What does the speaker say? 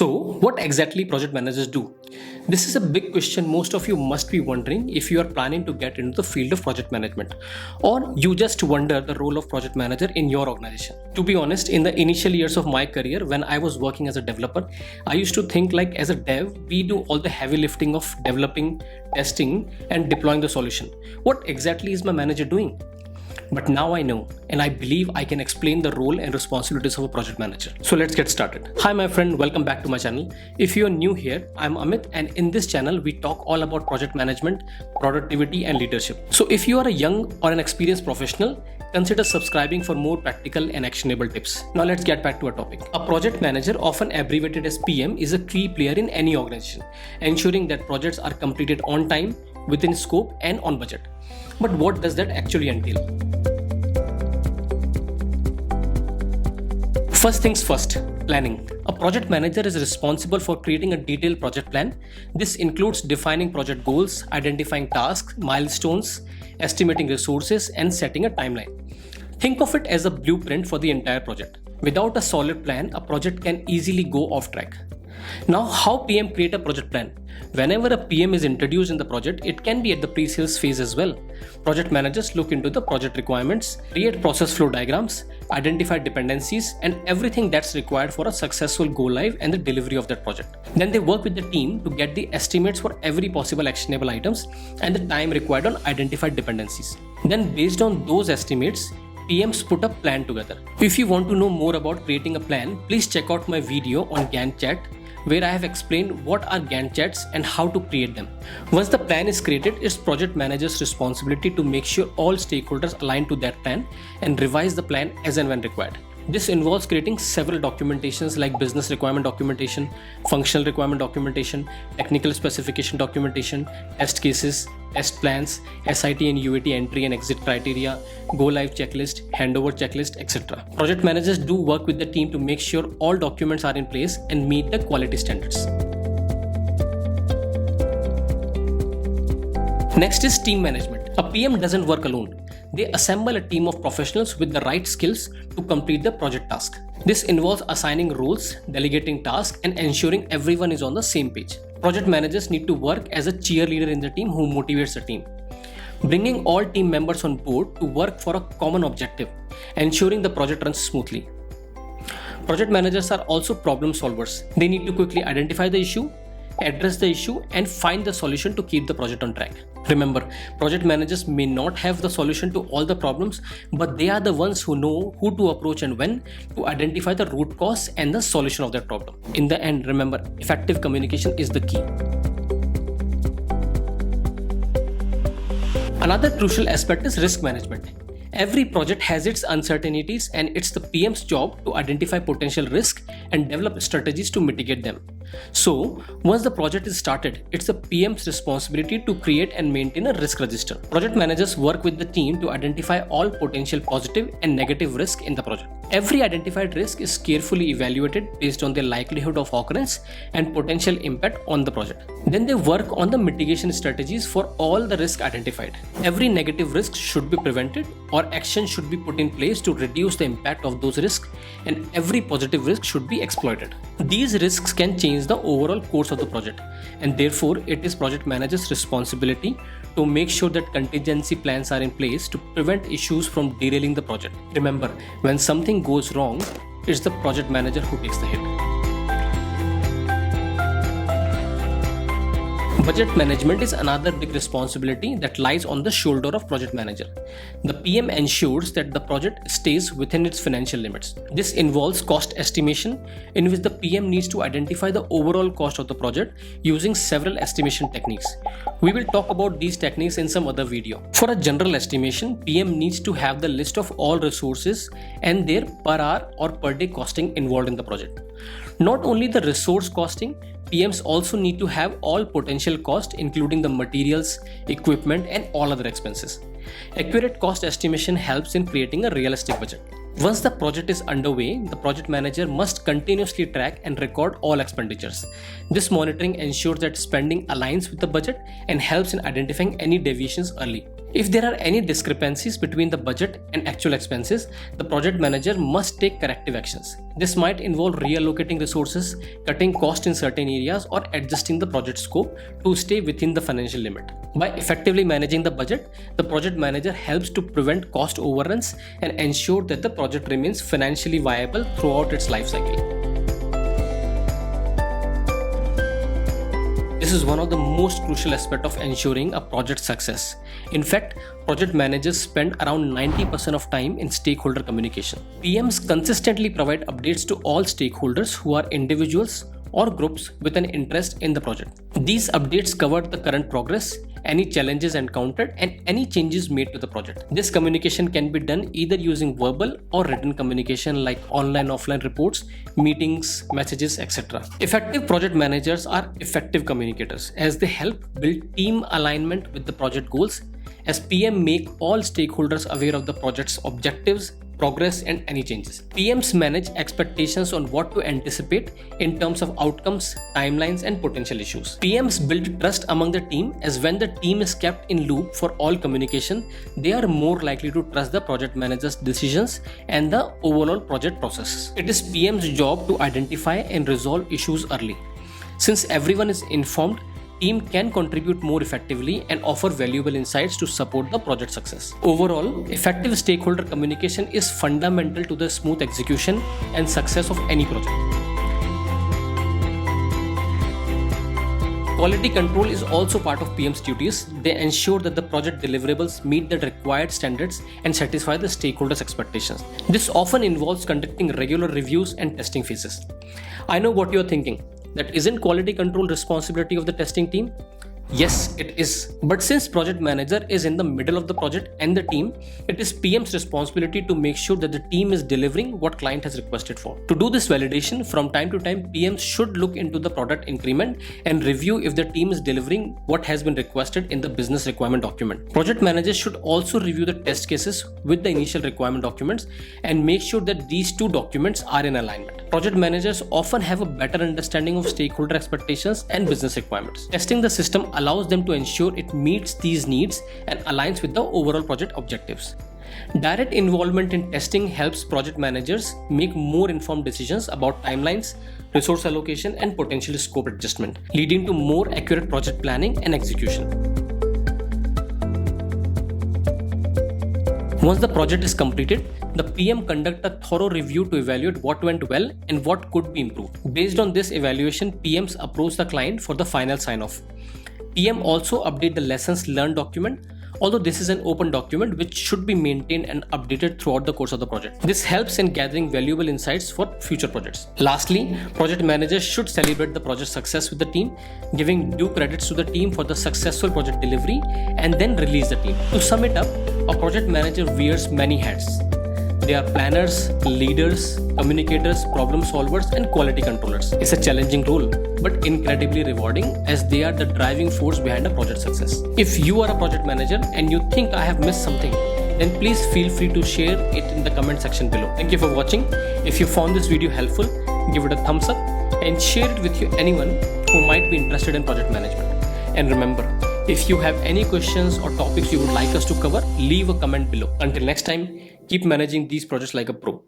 So, what exactly project managers do? This is a big question most of you must be wondering if you are planning to get into the field of project management, or you just wonder the role of project manager in your organization. To be honest, in the initial years of my career when I was working as a developer, I used to think like as a dev, we do all the heavy lifting of developing, testing, and deploying the solution. What exactly is my manager doing? But now I know, and I believe I can explain the role and responsibilities of a project manager. So let's get started. Hi my friend, welcome back to my channel. If you are new here, I'm Amit, and in this channel we talk all about project management, productivity and leadership. So if you are a young or an experienced professional, consider subscribing for more practical and actionable tips. Now let's get back to our topic. A project manager, often abbreviated as PM, is a key player in any organization, ensuring that projects are completed on time, within scope and on budget. But what does that actually entail? First things first, planning. A project manager is responsible for creating a detailed project plan. This includes defining project goals, identifying tasks, milestones, estimating resources, and setting a timeline. Think of it as a blueprint for the entire project. Without a solid plan, a project can easily go off track. Now, how PM create a project plan? Whenever a PM is introduced in the project, it can be at the pre-sales phase as well. Project managers look into the project requirements, create process flow diagrams, identify dependencies, and everything that's required for a successful go live and the delivery of that project. Then they work with the team to get the estimates for every possible actionable items and the time required on identified dependencies. Then based on those estimates, PMs put a plan together. If you want to know more about creating a plan, please check out my video on Gantt chart, where I have explained what are Gantt charts and how to create them. Once the plan is created, it's project manager's responsibility to make sure all stakeholders align to that plan and revise the plan as and when required. This involves creating several documentations like business requirement documentation, functional requirement documentation, technical specification documentation, test cases, test plans, SIT and UAT entry and exit criteria, go live checklist, handover checklist, etc. Project managers do work with the team to make sure all documents are in place and meet the quality standards. Next is team management. A PM doesn't work alone. They assemble a team of professionals with the right skills to complete the project task. This involves assigning roles, delegating tasks, and ensuring everyone is on the same page. Project managers need to work as a cheerleader in the team who motivates the team, bringing all team members on board to work for a common objective, ensuring the project runs smoothly. Project managers are also problem solvers. They need to quickly identify the issue, address the issue, and find the solution to keep the project on track. Remember, project managers may not have the solution to all the problems, but they are the ones who know who to approach and when to identify the root cause and the solution of that problem. In the end, remember, effective communication is the key. Another crucial aspect is risk management. Every project has its uncertainties, and it's the PM's job to identify potential risk and develop strategies to mitigate them. So, once the project is started, it's the PM's responsibility to create and maintain a risk register. Project managers work with the team to identify all potential positive and negative risk in the project. Every identified risk is carefully evaluated based on the likelihood of occurrence and potential impact on the project. Then they work on the mitigation strategies for all the risk identified. Every negative risk should be prevented or action should be put in place to reduce the impact of those risks, and every positive risk should be exploited. These risks can change the overall course of the project, and therefore it is project manager's responsibility to make sure that contingency plans are in place to prevent issues from derailing the project. Remember, when something goes wrong, it's the project manager who takes the hit. Budget management is another big responsibility that lies on the shoulder of project manager. The PM ensures that the project stays within its financial limits. This involves cost estimation, in which the PM needs to identify the overall cost of the project using several estimation techniques. We will talk about these techniques in some other video. For a general estimation, PM needs to have the list of all resources and their per hour or per day costing involved in the project. Not only the resource costing, PMs also need to have all potential cost, including the materials, equipment, and all other expenses. Accurate cost estimation helps in creating a realistic budget. Once the project is underway, the project manager must continuously track and record all expenditures. This monitoring ensures that spending aligns with the budget and helps in identifying any deviations early. If there are any discrepancies between the budget and actual expenses, the project manager must take corrective actions. This might involve reallocating resources, cutting costs in certain areas, or adjusting the project scope to stay within the financial limit. By effectively managing the budget, the project manager helps to prevent cost overruns and ensure that the project remains financially viable throughout its life cycle. This is one of the most crucial aspects of ensuring a project success. In fact, project managers spend around 90% of time in stakeholder communication. PMs consistently provide updates to all stakeholders who are individuals or groups with an interest in the project. These updates cover the current progress, any challenges encountered, and any changes made to the project. This communication can be done either using verbal or written communication like online, offline reports, meetings, messages, etc. Effective project managers are effective communicators as they help build team alignment with the project goals. As PM, make all stakeholders aware of the project's objectives, progress, and any changes. PMs manage expectations on what to anticipate in terms of outcomes, timelines, and potential issues. PMs build trust among the team, as when the team is kept in loop for all communication, they are more likely to trust the project manager's decisions and the overall project process. It is PM's job to identify and resolve issues early. Since everyone is informed, team can contribute more effectively and offer valuable insights to support the project success. Overall, effective stakeholder communication is fundamental to the smooth execution and success of any project. Quality control is also part of PM's duties. They ensure that the project deliverables meet the required standards and satisfy the stakeholders' expectations. This often involves conducting regular reviews and testing phases. I know what you're thinking. That isn't quality control responsibility of the testing team? Yes, it is. But since project manager is in the middle of the project and the team, it is PM's responsibility to make sure that the team is delivering what client has requested for. To do this validation, from time to time, PMs should look into the product increment and review if the team is delivering what has been requested in the business requirement document. Project managers should also review the test cases with the initial requirement documents and make sure that these two documents are in alignment. Project managers often have a better understanding of stakeholder expectations and business requirements. Testing the system allows them to ensure it meets these needs and aligns with the overall project objectives. Direct involvement in testing helps project managers make more informed decisions about timelines, resource allocation, and potential scope adjustment, leading to more accurate project planning and execution. Once the project is completed, the PM conducts a thorough review to evaluate what went well and what could be improved. Based on this evaluation, PMs approach the client for the final sign-off. PM also update the lessons learned document, although this is an open document which should be maintained and updated throughout the course of the project. This helps in gathering valuable insights for future projects. Lastly, project managers should celebrate the project success with the team, giving due credits to the team for the successful project delivery and then release the team. To sum it up, a project manager wears many hats. They are planners, leaders, communicators, problem solvers, and quality controllers. It's a challenging role, but incredibly rewarding as they are the driving force behind a project success. If you are a project manager and you think I have missed something, then please feel free to share it in the comment section below. Thank you for watching. If you found this video helpful, give it a thumbs up and share it with anyone who might be interested in project management. And remember, if you have any questions or topics you would like us to cover, leave a comment below. Until next time, keep managing these projects like a pro.